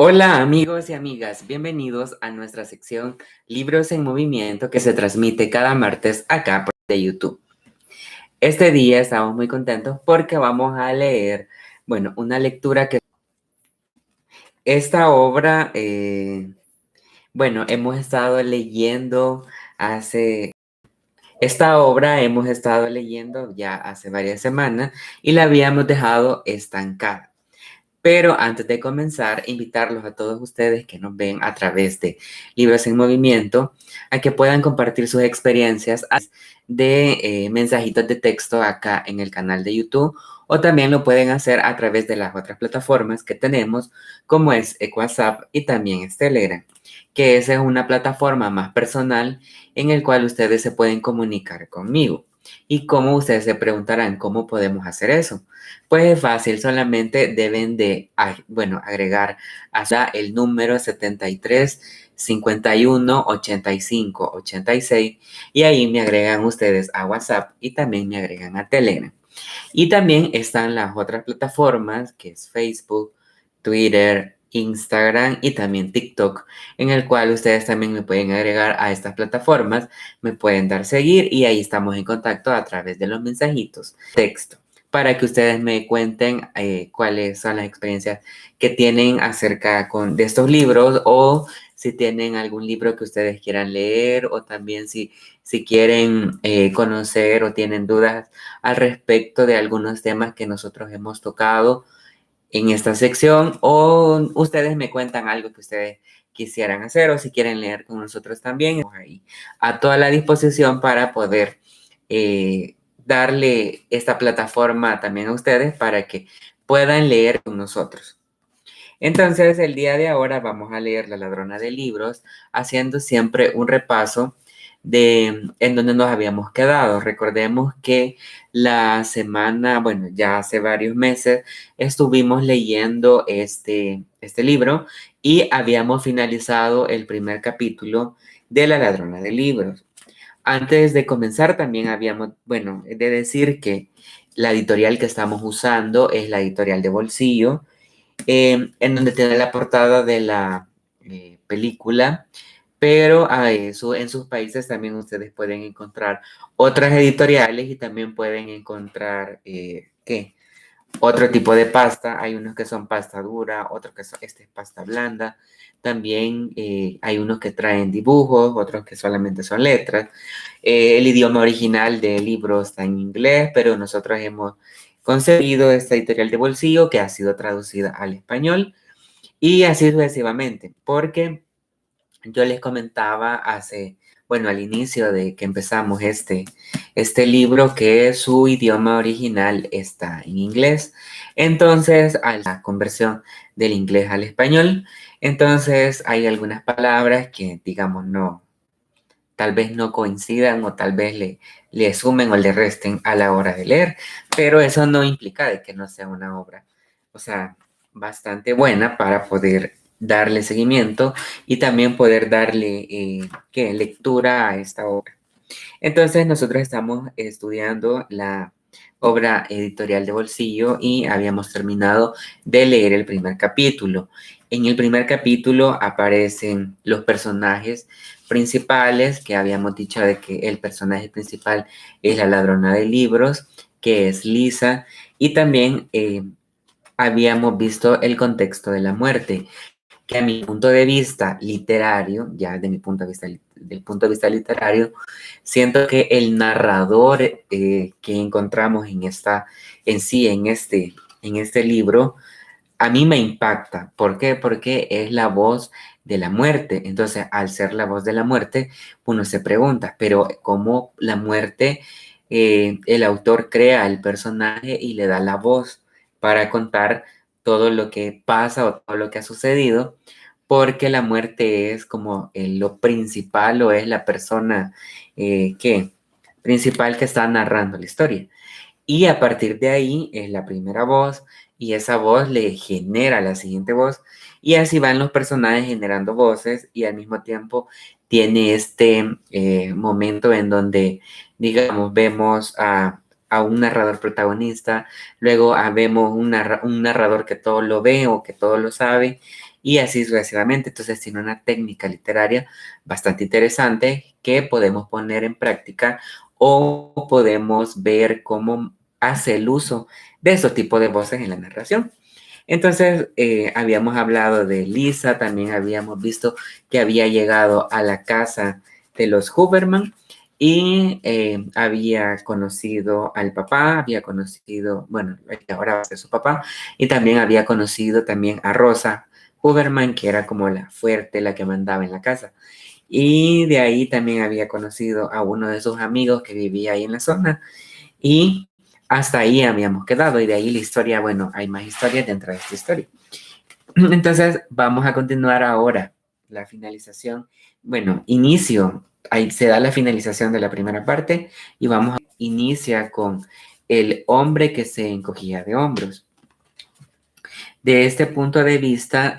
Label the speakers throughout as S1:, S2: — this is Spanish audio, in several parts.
S1: Hola amigos y amigas, bienvenidos a nuestra sección Libros en Movimiento que se transmite cada martes acá por de YouTube. Este día estamos muy contentos porque vamos a leer, una lectura que esta obra, hemos estado leyendo hace, esta obra hemos estado leyendo ya hace varias semanas y la habíamos dejado estancada. Pero antes de comenzar, invitarlos a todos ustedes que nos ven a través de Libros en Movimiento a que puedan compartir sus experiencias de mensajitos de texto acá en el canal de YouTube o también lo pueden hacer a través de las otras plataformas que tenemos como es WhatsApp y también es Telegram, que esa es una plataforma más personal en el cual ustedes se pueden comunicar conmigo. ¿Y cómo ustedes se preguntarán cómo podemos hacer eso? Pues es fácil, solamente deben de, agregar hasta el número 73 51 85 86 y ahí me agregan ustedes a WhatsApp y también me agregan a Telegram. Y también están las otras plataformas que es Facebook, Twitter, Instagram y también TikTok, en el cual ustedes también me pueden agregar a estas plataformas, me pueden dar seguir y ahí estamos en contacto a través de los mensajitos, texto, para que ustedes me cuenten cuáles son las experiencias que tienen acerca de estos libros o si tienen algún libro que ustedes quieran leer o también si quieren conocer o tienen dudas al respecto de algunos temas que nosotros hemos tocado en esta sección o ustedes me cuentan algo que ustedes quisieran hacer o si quieren leer con nosotros también, ahí a toda la disposición para poder darle esta plataforma también a ustedes para que puedan leer con nosotros. Entonces, el día de ahora vamos a leer La Ladrona de Libros, haciendo siempre un repaso de en donde nos habíamos quedado. Recordemos que la semana, ya hace varios meses, estuvimos leyendo este libro y habíamos finalizado el primer capítulo de La Ladrona de Libros. Antes de comenzar, también habíamos, de decir que la editorial que estamos usando es la editorial de Bolsillo, en donde tiene la portada de la película, pero en sus países también ustedes pueden encontrar otras editoriales y también pueden encontrar, ¿qué? Otro tipo de pasta. Hay unos que son pasta dura, otros que son, es pasta blanda. También hay unos que traen dibujos, otros que solamente son letras. El idioma original del libro está en inglés, pero nosotros hemos concebido esta editorial de Bolsillo que ha sido traducida al español y así sucesivamente, porque yo les comentaba al inicio de que empezamos este libro, que su idioma original está en inglés. Entonces, a la conversión del inglés al español, entonces hay algunas palabras que, digamos, tal vez no coincidan o tal vez le sumen o le resten a la hora de leer, pero eso no implica de que no sea una obra, o sea, bastante buena para poder darle seguimiento y también poder darle lectura a esta obra. Entonces nosotros estamos estudiando la obra editorial de Bolsillo y habíamos terminado de leer el primer capítulo. En el primer capítulo aparecen los personajes principales, que habíamos dicho de que el personaje principal es la ladrona de libros, que es Lisa, y también habíamos visto el contexto de la muerte, que a mi punto de vista literario, ya de mi punto de vista, del punto de vista literario, siento que el narrador que encontramos en este libro, a mí me impacta. ¿Por qué? Porque es la voz de la muerte. Entonces, al ser la voz de la muerte, uno se pregunta, pero ¿cómo la muerte, el autor crea el personaje y le da la voz para contar todo lo que pasa o todo lo que ha sucedido? Porque la muerte es como lo principal o es la persona principal que está narrando la historia. Y a partir de ahí es la primera voz y esa voz le genera la siguiente voz y así van los personajes generando voces y al mismo tiempo tiene este momento en donde, digamos, vemos a un narrador protagonista, luego vemos un narrador que todo lo ve o que todo lo sabe y así sucesivamente. Entonces tiene una técnica literaria bastante interesante que podemos poner en práctica o podemos ver cómo hace el uso de esos tipos de voces en la narración. Entonces, habíamos hablado de Lisa, también habíamos visto que había llegado a la casa de los Huberman y había conocido al papá, había conocido, bueno, ahora va a ser su papá, y también había conocido también a Rosa Huberman, que era como la fuerte, la que mandaba en la casa. Y de ahí también había conocido a uno de sus amigos que vivía ahí en la zona y hasta ahí habíamos quedado y de ahí la historia, bueno, hay más historias dentro de esta historia. Entonces, vamos a continuar ahora la finalización. Bueno, inicio, ahí se da la finalización de la primera parte y vamos a inicia con el hombre que se encogía de hombros. De este punto de vista,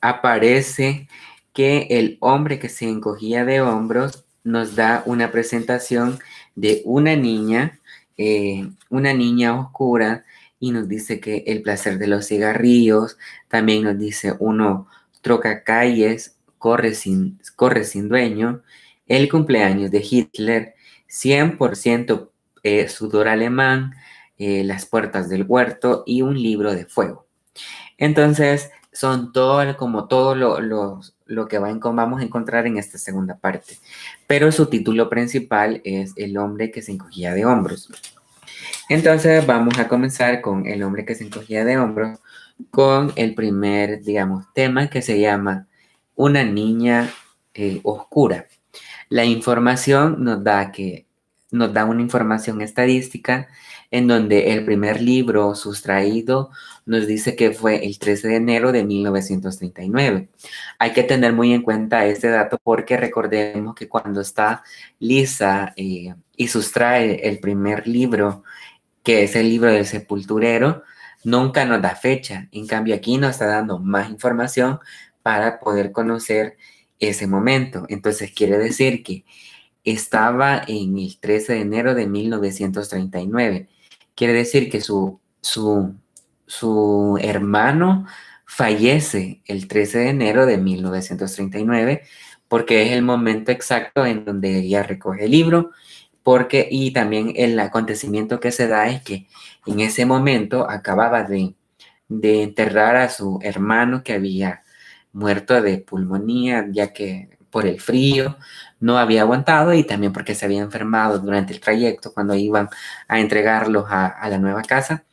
S1: aparece que el hombre que se encogía de hombros nos da una presentación de una niña oscura, y nos dice que el placer de los cigarrillos, también nos dice uno troca calles, corre sin dueño, el cumpleaños de Hitler, 100% sudor alemán, las puertas del huerto y un libro de fuego. Entonces, son todo lo que vamos a encontrar en esta segunda parte. Pero su título principal es El hombre que se encogía de hombros. Entonces, vamos a comenzar con El hombre que se encogía de hombros, con el primer, digamos, tema que se llama Una niña oscura. La información nos da una información estadística en donde el primer libro sustraído nos dice que fue el 13 de enero de 1939. Hay que tener muy en cuenta este dato porque recordemos que cuando está Lisa y sustrae el primer libro, que es el libro del sepulturero, nunca nos da fecha. En cambio, aquí nos está dando más información para poder conocer ese momento. Entonces, quiere decir que estaba en el 13 de enero de 1939. Quiere decir que su hermano fallece el 13 de enero de 1939 porque es el momento exacto en donde ella recoge el libro, y también el acontecimiento que se da es que en ese momento acababa de enterrar a su hermano que había muerto de pulmonía, ya que por el frío no había aguantado y también porque se había enfermado durante el trayecto cuando iban a entregarlos a la nueva casa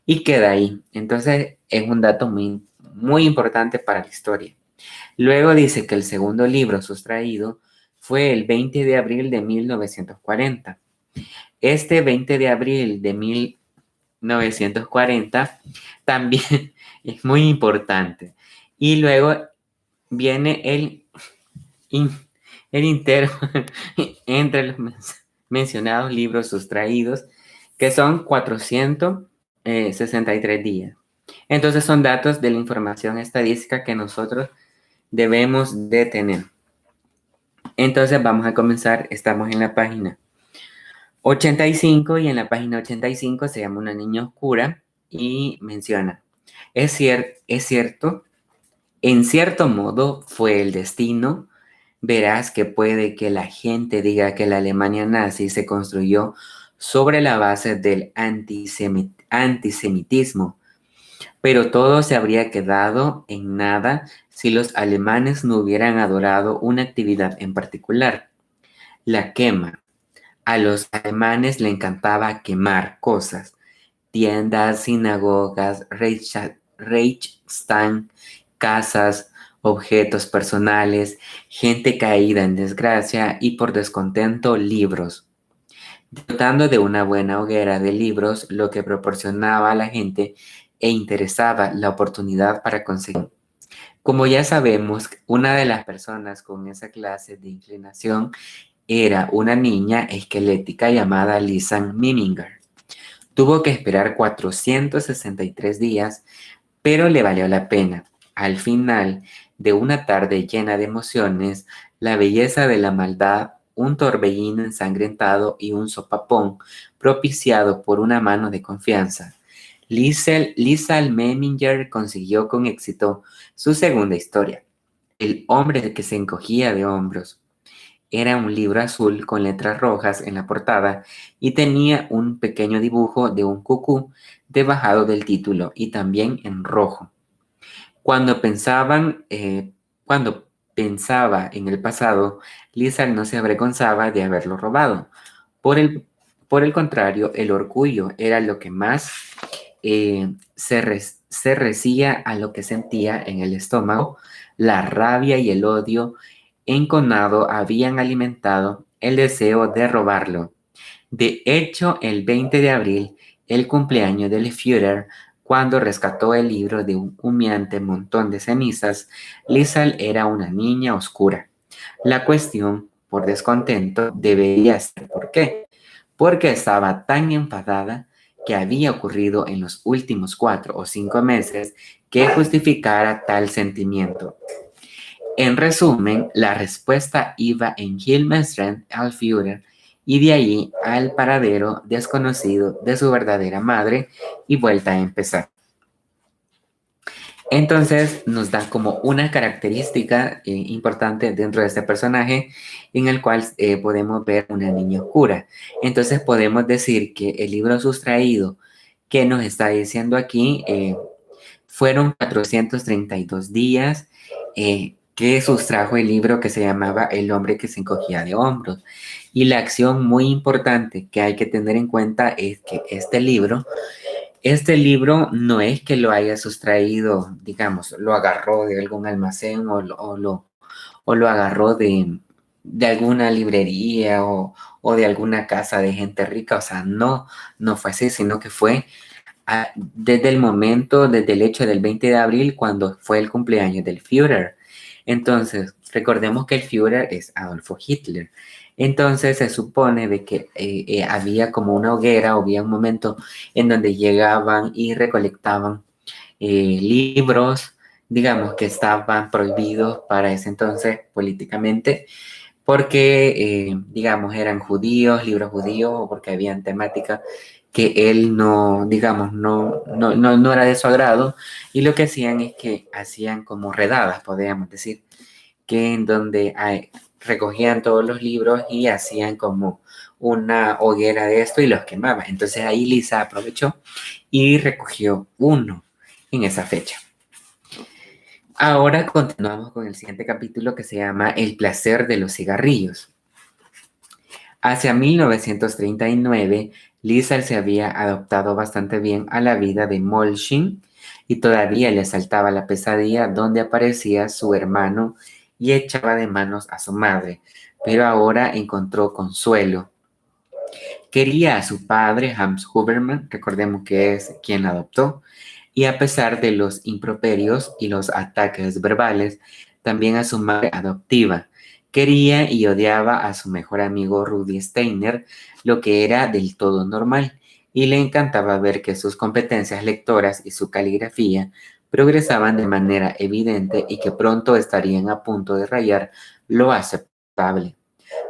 S1: y queda ahí. Entonces es un dato muy, muy importante para la historia. Luego dice que el segundo libro sustraído fue el 20 de abril de 1940. Este 20 de abril de 1940 también es muy importante. Y luego viene el interno entre los mencionados libros sustraídos, que son 463 días. Entonces son datos de la información estadística que nosotros debemos de tener. Entonces vamos a comenzar, estamos en la página 85 y en la página 85 se llama Una niña oscura y menciona, es cierto, en cierto modo fue el destino. Verás que puede que la gente diga que la Alemania nazi se construyó sobre la base del antisemitismo, pero todo se habría quedado en nada si los alemanes no hubieran adorado una actividad en particular, la quema. A los alemanes le encantaba quemar cosas, tiendas, sinagogas, Reichstag, casas, objetos personales, gente caída en desgracia y por descontento libros, dotando de una buena hoguera de libros, lo que proporcionaba a la gente e interesaba la oportunidad para conseguir. Como ya sabemos, una de las personas con esa clase de inclinación era una niña esquelética llamada Lisa Miminger. Tuvo que esperar 463 días, pero le valió la pena. Al final de una tarde llena de emociones, la belleza de la maldad, un torbellino ensangrentado y un sopapón propiciado por una mano de confianza. Liesl Meminger consiguió con éxito su segunda historia, El hombre que se encogía de hombros. Era un libro azul con letras rojas en la portada y tenía un pequeño dibujo de un cucú debajo del título y también en rojo. Cuando cuando pensaba en el pasado, Lisa no se avergonzaba de haberlo robado. Por por el contrario, el orgullo era lo que más se recía a lo que sentía en el estómago. La rabia y el odio enconado habían alimentado el deseo de robarlo. De hecho, el 20 de abril, el cumpleaños del Führer, cuando rescató el libro de un humeante montón de cenizas, Liesl era una niña oscura. La cuestión, por descontento, debería ser ¿por qué? Porque estaba tan enfadada que había ocurrido en los últimos 4 o 5 meses que justificara tal sentimiento. En resumen, la respuesta iba en Hilmestrand al Führer y de allí al paradero desconocido de su verdadera madre y vuelta a empezar. Entonces nos da como una característica importante dentro de este personaje en el cual podemos ver una niña oscura. Entonces podemos decir que el libro sustraído que nos está diciendo aquí fueron 432 días que sustrajo el libro que se llamaba El hombre que se encogía de hombros. Y la acción muy importante que hay que tener en cuenta es que este libro no es que lo haya sustraído, digamos, lo agarró de algún almacén o lo agarró de alguna librería o de alguna casa de gente rica. O sea, no fue así, sino que fue desde el hecho del 20 de abril, cuando fue el cumpleaños del Führer. Entonces, recordemos que el Führer es Adolfo Hitler. Entonces, se supone de que había como una hoguera o había un momento en donde llegaban y recolectaban libros, digamos, que estaban prohibidos para ese entonces políticamente, porque, digamos, eran judíos, libros judíos, o porque habían temática que él no, digamos, no era de su agrado, y lo que hacían es que hacían como redadas, podríamos decir, que en donde recogían todos los libros y hacían como una hoguera de esto y los quemaban. Entonces ahí Lisa aprovechó y recogió uno en esa fecha. Ahora continuamos con el siguiente capítulo que se llama El placer de los cigarrillos. Hacia 1939, Liesl se había adaptado bastante bien a la vida de Molschin y todavía le asaltaba la pesadilla donde aparecía su hermano y echaba de manos a su madre, pero ahora encontró consuelo. Quería a su padre, Hans Huberman, recordemos que es quien la adoptó, y a pesar de los improperios y los ataques verbales, también a su madre adoptiva. Quería y odiaba a su mejor amigo Rudy Steiner, lo que era del todo normal, y le encantaba ver que sus competencias lectoras y su caligrafía progresaban de manera evidente y que pronto estarían a punto de rayar lo aceptable.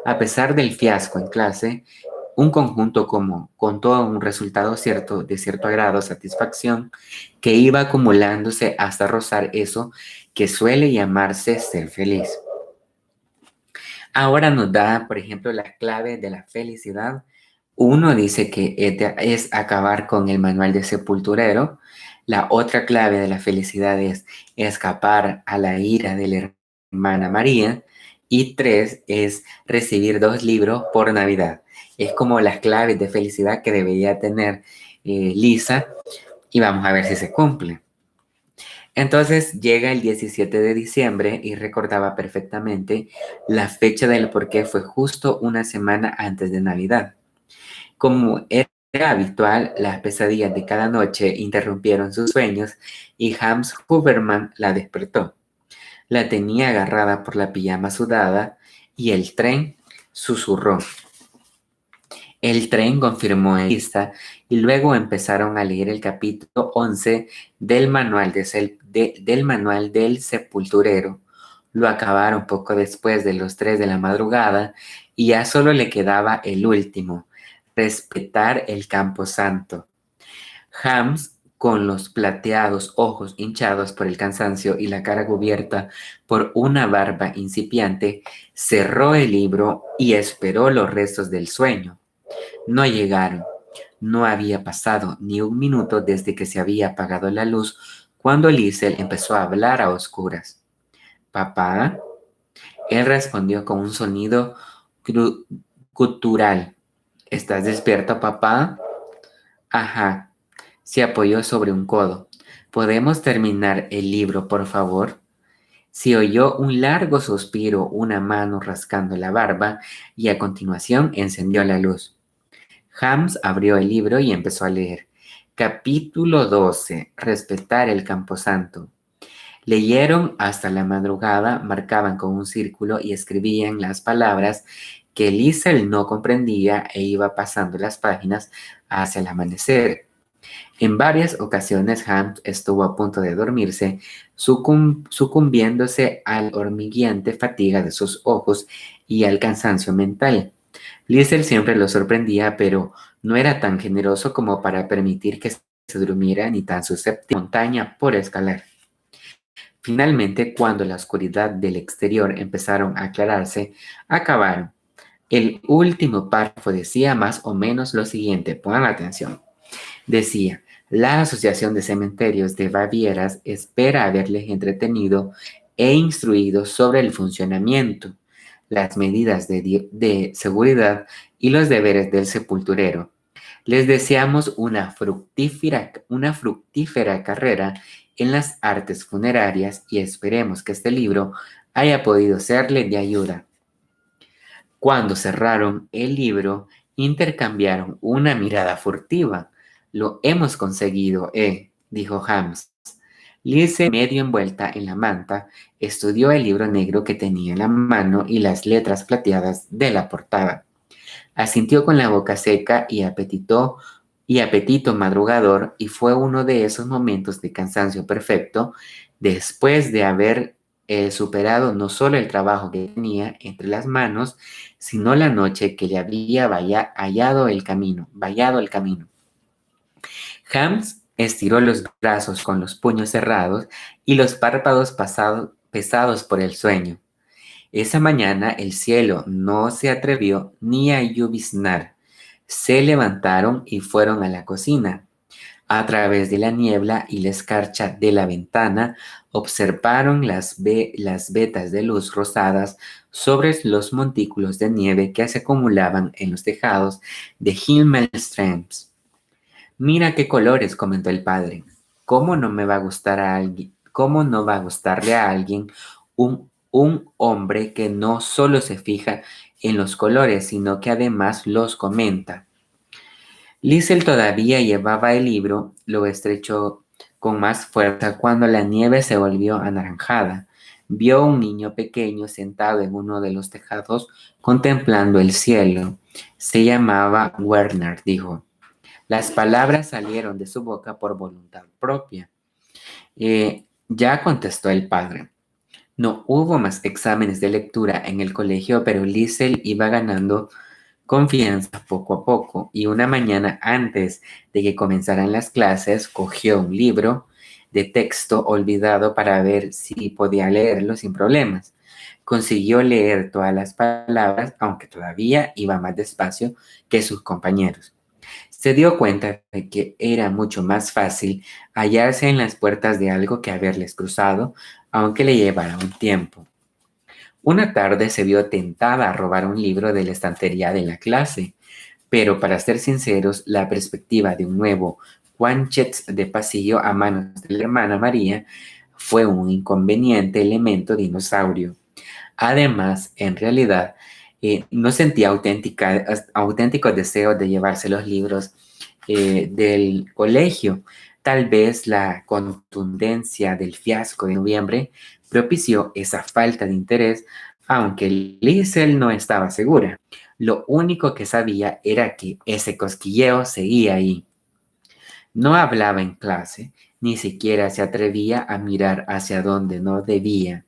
S1: A pesar del fiasco en clase, un conjunto como con todo un resultado cierto de cierto agrado, satisfacción, que iba acumulándose hasta rozar eso que suele llamarse ser feliz. Ahora nos da, por ejemplo, la clave de la felicidad. Uno dice que es acabar con el manual de sepulturero. La otra clave de la felicidad es escapar a la ira de la hermana María. Y 3 es recibir 2 libros por Navidad. Es como las claves de felicidad que debería tener Lisa, y vamos a ver si se cumple. Entonces llega el 17 de diciembre y recordaba perfectamente la fecha del porqué fue justo una semana antes de Navidad. Como era habitual, las pesadillas de cada noche interrumpieron sus sueños y Hans Huberman la despertó. La tenía agarrada por la pijama sudada y el tren susurró. El tren confirmó en lista y luego empezaron a leer el capítulo 11 del manual del sepulturero. Lo acabaron poco después de los 3 de la madrugada y ya solo le quedaba el último, respetar el camposanto. Hams con los plateados ojos hinchados por el cansancio y la cara cubierta por una barba incipiente, cerró el libro y esperó los restos del sueño. No llegaron. No había pasado ni un minuto desde que se había apagado la luz cuando Liesel empezó a hablar a oscuras. ¿Papá? Él respondió con un sonido gutural. ¿Estás despierto, papá? Ajá. Se apoyó sobre un codo. ¿Podemos terminar el libro, por favor? Se oyó un largo suspiro, una mano rascando la barba, y a continuación encendió la luz. Hams abrió el libro y empezó a leer. Capítulo 12. Respetar el camposanto. Leyeron hasta la madrugada, marcaban con un círculo y escribían las palabras que Liesel no comprendía e iba pasando las páginas hacia el amanecer. En varias ocasiones Hams estuvo a punto de dormirse, sucumbiéndose a la hormigueante fatiga de sus ojos y al cansancio mental. Liesel siempre lo sorprendía, pero no era tan generoso como para permitir que se durmiera ni tan susceptible a la montaña por escalar. Finalmente, cuando la oscuridad del exterior empezaron a aclararse, acabaron. El último párrafo decía más o menos lo siguiente, pongan atención. Decía, la Asociación de Cementerios de Baviera espera haberles entretenido e instruido sobre el funcionamiento, las medidas de seguridad y los deberes del sepulturero. Les deseamos una fructífera carrera en las artes funerarias y esperemos que este libro haya podido serle de ayuda. Cuando cerraron el libro, intercambiaron una mirada furtiva. Lo hemos conseguido, dijo Hams. Liesel, medio envuelta en la manta, estudió el libro negro que tenía en la mano y las letras plateadas de la portada. Asintió con la boca seca y apetito madrugador, y fue uno de esos momentos de cansancio perfecto después de haber superado no solo el trabajo que tenía entre las manos, sino la noche que le había vallado el camino. Hams estiró los brazos con los puños cerrados y los párpados pesados por el sueño. Esa mañana el cielo no se atrevió ni a lloviznar. Se levantaron y fueron a la cocina. A través de la niebla y la escarcha de la ventana, observaron las vetas de luz rosadas sobre los montículos de nieve que se acumulaban en los tejados de Himmelstrems. Mira qué colores, comentó el padre. ¿Cómo no me va a gustar a alguien? ¿Cómo no va a gustarle a alguien un hombre que no solo se fija en los colores, sino que además los comenta? Liesel todavía llevaba el libro, lo estrechó con más fuerza cuando la nieve se volvió anaranjada. Vio a un niño pequeño sentado en uno de los tejados contemplando el cielo. Se llamaba Werner, dijo. Las palabras salieron de su boca por voluntad propia. Ya contestó el padre. No hubo más exámenes de lectura en el colegio, pero Liesel iba ganando confianza poco a poco, y una mañana antes de que comenzaran las clases, cogió un libro de texto olvidado para ver si podía leerlo sin problemas. Consiguió leer todas las palabras, aunque todavía iba más despacio que sus compañeros. Se dio cuenta de que era mucho más fácil hallarse en las puertas de algo que haberles cruzado, aunque le llevara un tiempo. Una tarde se vio tentada a robar un libro de la estantería de la clase, pero para ser sinceros, la perspectiva de un nuevo Wanchets de pasillo a manos de la hermana María fue un inconveniente elemento dinosaurio. Además, en realidad, no sentía auténtico deseo de llevarse los libros del colegio. Tal vez la contundencia del fiasco de noviembre propició esa falta de interés, aunque Liesel no estaba segura. Lo único que sabía era que ese cosquilleo seguía ahí. No hablaba en clase, ni siquiera se atrevía a mirar hacia donde no debía.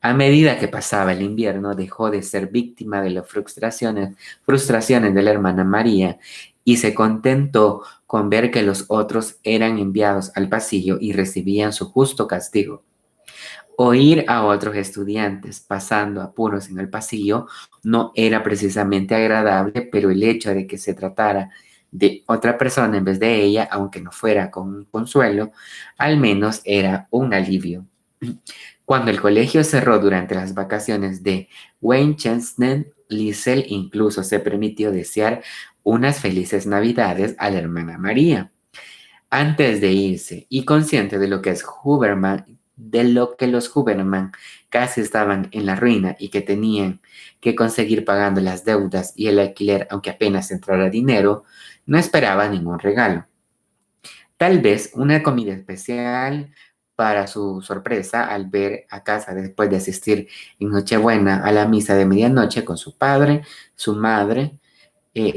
S1: A medida que pasaba el invierno, dejó de ser víctima de las frustraciones de la hermana María y se contentó con ver que los otros eran enviados al pasillo y recibían su justo castigo. Oír a otros estudiantes pasando apuros en el pasillo no era precisamente agradable, pero el hecho de que se tratara de otra persona en vez de ella, aunque no fuera con un consuelo, al menos era un alivio. Cuando el colegio cerró durante las vacaciones de Weihnachten, Liesel incluso se permitió desear unas felices Navidades a la hermana María. Antes de irse, y consciente de lo que los Huberman casi estaban en la ruina y que tenían que conseguir pagando las deudas y el alquiler aunque apenas entrara dinero, no esperaba ningún regalo. Tal vez una comida especial para su sorpresa al ver a casa después de asistir en Nochebuena a la misa de medianoche con su padre, su madre,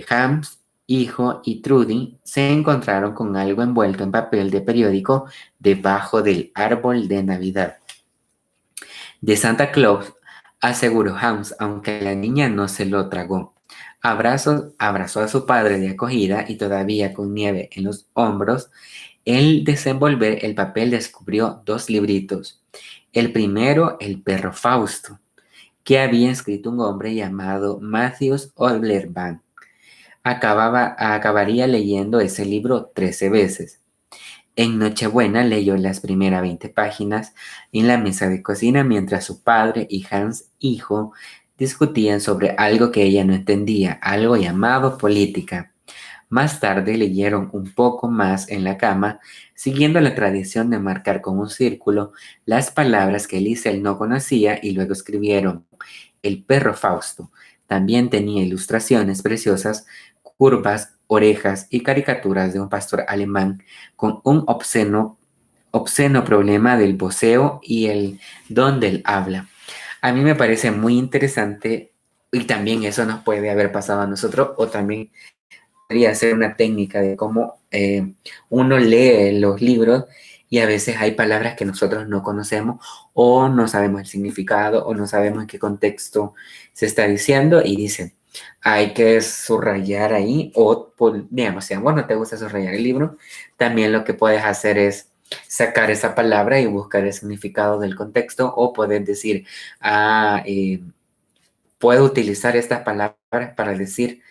S1: Hans, hijo y Trudy se encontraron con algo envuelto en papel de periódico debajo del árbol de Navidad. De Santa Claus, aseguró Hans, aunque la niña no se lo tragó. Abrazó a su padre de acogida y todavía con nieve en los hombros, al desenvolver el papel descubrió 2 libritos. El primero, El perro Fausto, que había escrito un hombre llamado Matthews Ollerbank. Acabaría leyendo ese libro 13 veces. En Nochebuena leyó las primeras 20 páginas en la mesa de cocina mientras su padre y Hans, hijo, discutían sobre algo que ella no entendía, algo llamado política. Más tarde leyeron un poco más en la cama, siguiendo la tradición de marcar con un círculo las palabras que Liesel no conocía y luego escribieron El perro Fausto. También tenía ilustraciones preciosas, curvas, orejas y caricaturas de un pastor alemán con un obsceno problema del voceo y el don del habla. A mí me parece muy interesante y también eso nos puede haber pasado a nosotros o también podría ser una técnica de cómo uno lee los libros y a veces hay palabras que nosotros no conocemos o no sabemos el significado o no sabemos en qué contexto se está diciendo y dicen, hay que subrayar ahí o, digamos, si a vos no te gusta subrayar el libro, también lo que puedes hacer es sacar esa palabra y buscar el significado del contexto o poder decir, puedo utilizar estas palabras para decir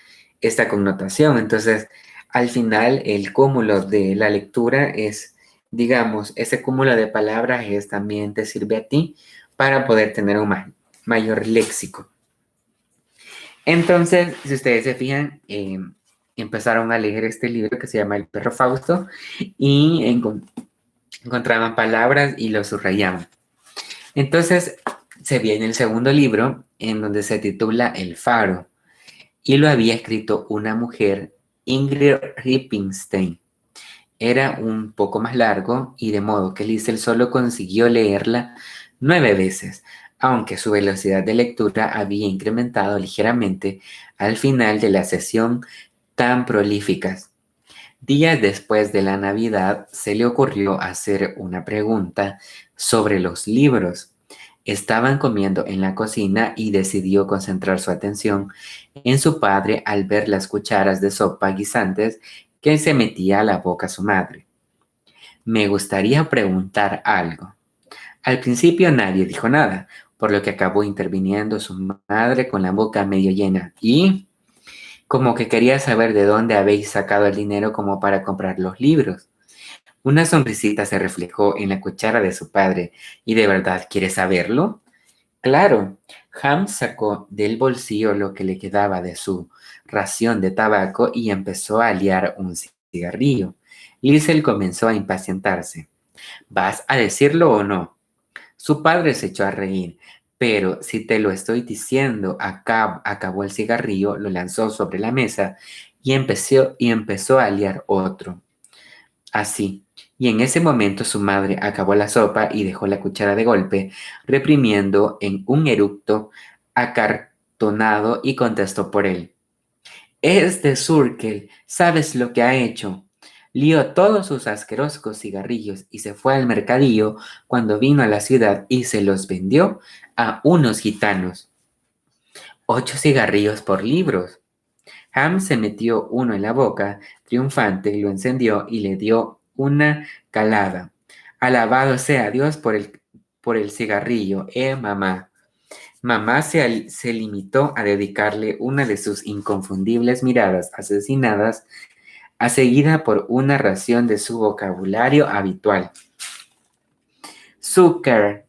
S1: esta connotación. Entonces, al final, el cúmulo de la lectura es, digamos, ese cúmulo de palabras es también te sirve a ti para poder tener un mayor léxico. Entonces, si ustedes se fijan, empezaron a leer este libro que se llama El perro Fausto y encontraban palabras y lo subrayaban. Entonces, se viene el segundo libro en donde se titula El Faro y lo había escrito una mujer, Ingrid Ripinstein. Era un poco más largo y de modo que Liesel solo consiguió leerla 9 veces, aunque su velocidad de lectura había incrementado ligeramente al final de la sesión tan prolíficas. Días después de la Navidad se le ocurrió hacer una pregunta sobre los libros. Estaban comiendo en la cocina y decidió concentrar su atención en su padre al ver las cucharas de sopa guisantes que se metía a la boca su madre. Me gustaría preguntar algo. Al principio nadie dijo nada, por lo que acabó interviniendo su madre con la boca medio llena y como que quería saber de dónde habéis sacado el dinero como para comprar los libros. Una sonrisita se reflejó en la cuchara de su padre. ¿Y de verdad quiere saberlo? Claro, Ham sacó del bolsillo lo que le quedaba de su ración de tabaco y empezó a liar un cigarrillo. Liesel comenzó a impacientarse. ¿Vas a decirlo o no? Su padre se echó a reír. Pero si te lo estoy diciendo, acabó el cigarrillo, lo lanzó sobre la mesa y empezó a liar otro. Así. Y en ese momento su madre acabó la sopa y dejó la cuchara de golpe, reprimiendo en un eructo acartonado y contestó por él. Es de Surkel, ¿sabes lo que ha hecho? Lió todos sus asquerosos cigarrillos y se fue al mercadillo cuando vino a la ciudad y se los vendió a unos gitanos. 8 cigarrillos por libros. Ham se metió uno en la boca, triunfante, lo encendió y le dio una calada. Alabado sea Dios por el cigarrillo, mamá. Mamá se limitó a dedicarle una de sus inconfundibles miradas asesinadas, a seguida por una ración de su vocabulario habitual. Zucker.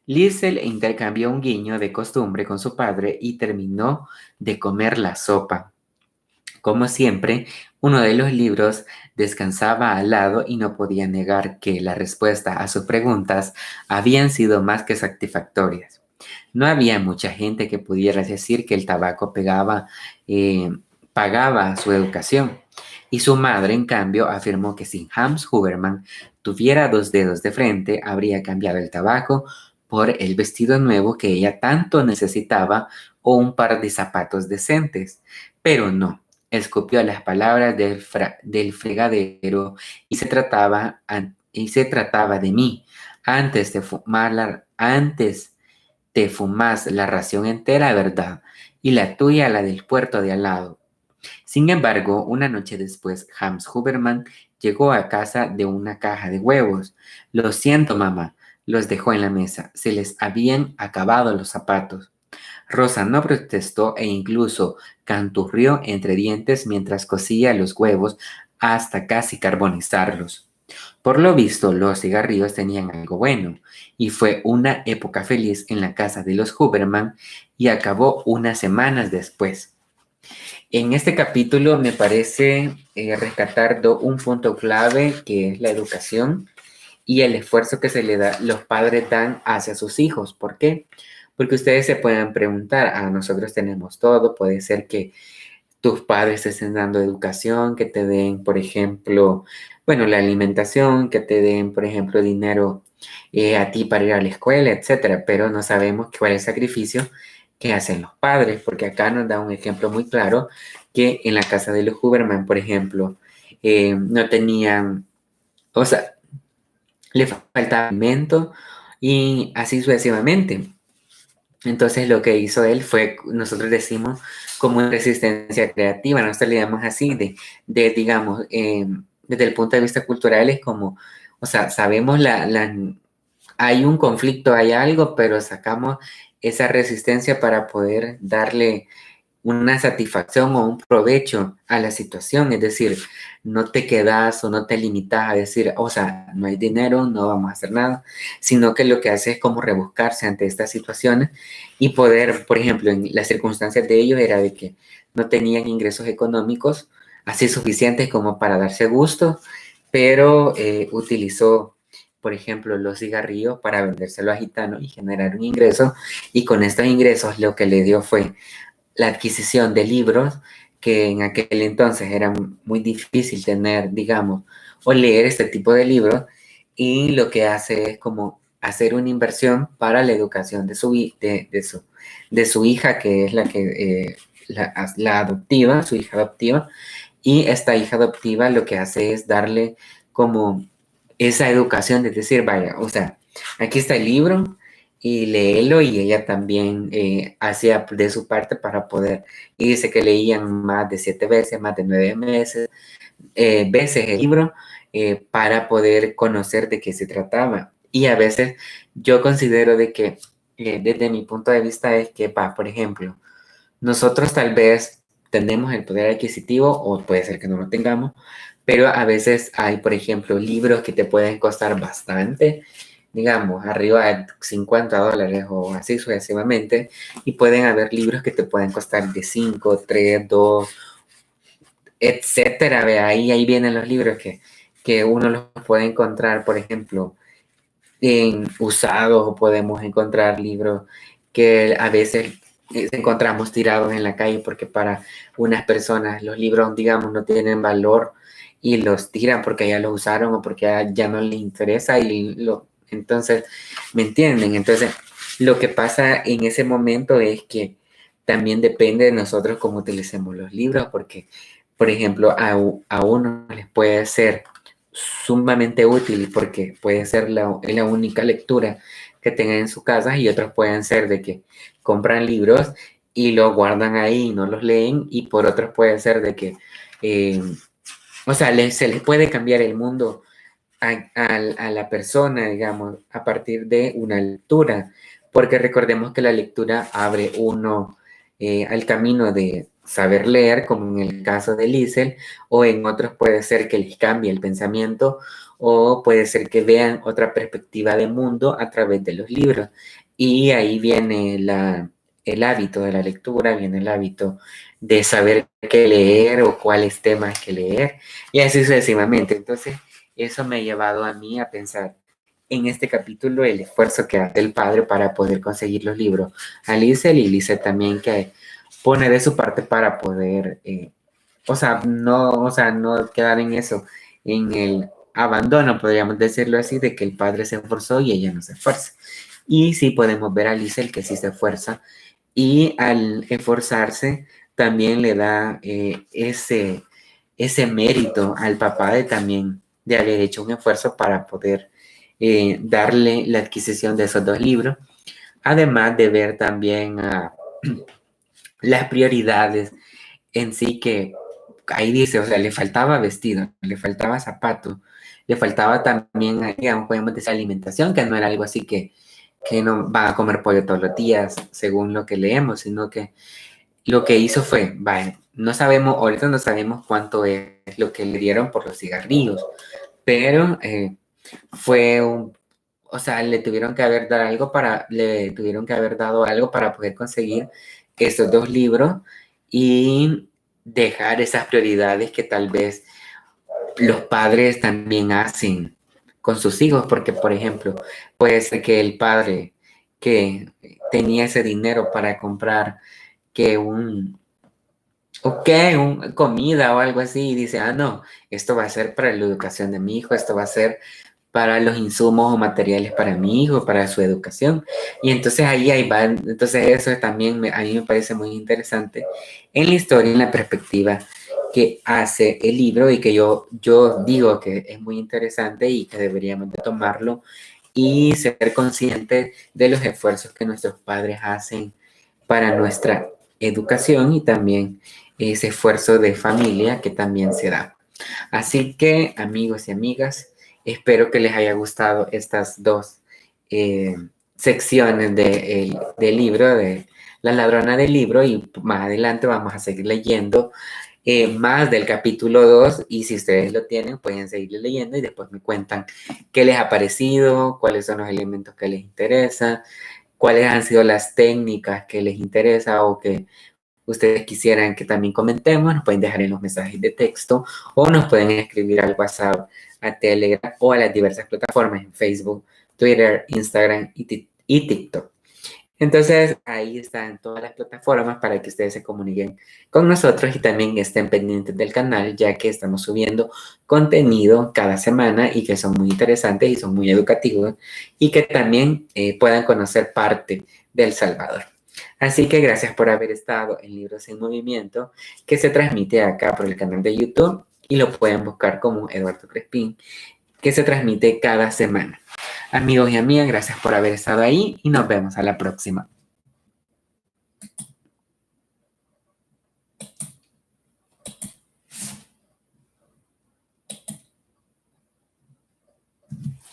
S1: Liesel intercambió un guiño de costumbre con su padre y terminó de comer la sopa. Como siempre, uno de los libros descansaba al lado y no podía negar que la respuesta a sus preguntas habían sido más que satisfactorias. No había mucha gente que pudiera decir que el tabaco pagaba su educación. Y su madre, en cambio, afirmó que si Hans Huberman tuviera 2 dedos de frente, habría cambiado el tabaco por el vestido nuevo que ella tanto necesitaba o un par de zapatos decentes. Pero no, escupió las palabras del fregadero y se trataba de mí. Antes te fumas la ración entera, ¿verdad? Y la tuya, la del puerto de al lado. Sin embargo, una noche después, Hans Huberman llegó a casa de una caja de huevos. Lo siento, mamá, los dejó en la mesa. Se les habían acabado los zapatos. Rosa no protestó e incluso canturrió entre dientes mientras cocía los huevos hasta casi carbonizarlos. Por lo visto, los cigarrillos tenían algo bueno, y fue una época feliz en la casa de los Huberman y acabó unas semanas después. En este capítulo me parece rescatar un punto clave que es la educación y el esfuerzo que los padres dan hacia sus hijos. ¿Por qué? Porque ustedes se pueden preguntar, nosotros tenemos todo, puede ser que tus padres te estén dando educación, que te den, por ejemplo, bueno, la alimentación, que te den, por ejemplo, dinero a ti para ir a la escuela, etcétera, pero no sabemos cuál es el sacrificio que hacen los padres, porque acá nos da un ejemplo muy claro que en la casa de los Huberman, por ejemplo, no tenían, o sea, le faltaba alimento y así sucesivamente. Entonces lo que hizo él fue, nosotros decimos, como una resistencia creativa, nosotros le llamamos así, digamos, desde el punto de vista cultural es como, o sea, sabemos hay un conflicto, hay algo, pero sacamos esa resistencia para poder darle una satisfacción o un provecho a la situación, es decir, no te quedas o no te limitas a decir, o sea, no hay dinero, no vamos a hacer nada, sino que lo que hace es como rebuscarse ante estas situaciones y poder, por ejemplo, en las circunstancias de ellos era de que no tenían ingresos económicos así suficientes como para darse gusto, pero utilizó, por ejemplo, los cigarrillos para vendérselo a gitanos y generar un ingreso, y con estos ingresos lo que le dio fue la adquisición de libros que en aquel entonces era muy difícil tener, digamos, o leer este tipo de libros, y lo que hace es como hacer una inversión para la educación de su hija, que es la adoptiva, su hija adoptiva, y esta hija adoptiva lo que hace es darle como esa educación de decir, vaya, o sea, aquí está el libro y léelo, y ella también hacía de su parte para poder, y dice que leían más de 7 veces, más de 9 veces el libro para poder conocer de qué se trataba. Y a veces yo considero de que desde mi punto de vista es que, por ejemplo, nosotros tal vez tenemos el poder adquisitivo o puede ser que no lo tengamos, pero a veces hay, por ejemplo, libros que te pueden costar bastante, digamos, arriba de $50 o así sucesivamente, y pueden haber libros que te pueden costar de 5, 3, 2, etcétera. Ahí vienen los libros que uno los puede encontrar, por ejemplo, en usados, o podemos encontrar libros que a veces encontramos tirados en la calle porque para unas personas los libros, digamos, no tienen valor y los tiran porque ya los usaron o porque ya no les interesa entonces, ¿me entienden? Entonces, lo que pasa en ese momento es que también depende de nosotros cómo utilicemos los libros, porque, por ejemplo, a uno les puede ser sumamente útil porque puede ser la única lectura que tengan en su casa, y otros pueden ser de que compran libros y lo guardan ahí y no los leen, y por otros puede ser de que, o sea, se les puede cambiar el mundo a la persona, digamos, a partir de una lectura, porque recordemos que la lectura abre uno al camino de saber leer, como en el caso de Liesel, o en otros puede ser que les cambie el pensamiento, o puede ser que vean otra perspectiva de mundo a través de los libros. Y ahí viene el hábito de la lectura, viene el hábito de saber qué leer o cuáles temas que leer, y así sucesivamente. Entonces, eso me ha llevado a mí a pensar en este capítulo el esfuerzo que hace el padre para poder conseguir los libros a Liesel, y Liesel también que pone de su parte para poder, o sea, no quedar en eso, en el abandono, podríamos decirlo así, de que el padre se esforzó y ella no se esfuerza. Y sí podemos ver a Liesel que sí se esfuerza, y al esforzarse también le da ese mérito al papá de también de haber hecho un esfuerzo para poder darle la adquisición de esos 2 libros, además de ver también las prioridades en sí, que ahí dice, o sea, le faltaba vestido, le faltaba zapato, le faltaba también, digamos, podemos decir alimentación, que no era algo así que no va a comer pollo todos los días, según lo que leemos, sino que lo que hizo fue, vale, no sabemos, ahorita no sabemos cuánto es lo que le dieron por los cigarrillos, pero fue o sea, le tuvieron que haber dado algo para poder conseguir esos 2 libros y dejar esas prioridades que tal vez los padres también hacen con sus hijos, porque por ejemplo, puede ser que el padre que tenía ese dinero para comprar que comida o algo así, y dice, no, esto va a ser para la educación de mi hijo, esto va a ser para los insumos o materiales para mi hijo, para su educación. Y entonces ahí va, entonces eso también a mí me parece muy interesante en la historia, en la perspectiva que hace el libro, y que yo digo que es muy interesante y que deberíamos de tomarlo y ser conscientes de los esfuerzos que nuestros padres hacen para nuestra educación, y también ese esfuerzo de familia que también se da. Así que, amigos y amigas, espero que les haya gustado estas 2 secciones del libro, de La ladrona del libro, y más adelante vamos a seguir leyendo más del capítulo 2, y si ustedes lo tienen, pueden seguir leyendo y después me cuentan qué les ha parecido, cuáles son los elementos que les interesan, cuáles han sido las técnicas que les interesa o que ustedes quisieran que también comentemos. Nos pueden dejar en los mensajes de texto o nos pueden escribir al WhatsApp, a Telegram o a las diversas plataformas en Facebook, Twitter, Instagram y TikTok. Entonces, ahí están todas las plataformas para que ustedes se comuniquen con nosotros y también estén pendientes del canal, ya que estamos subiendo contenido cada semana y que son muy interesantes y son muy educativos, y que también puedan conocer parte del Salvador. Así que gracias por haber estado en Libros en Movimiento, que se transmite acá por el canal de YouTube, y lo pueden buscar como Eduardo Crespín, que se transmite cada semana. Amigos y amigas, gracias por haber estado ahí y nos vemos a la próxima.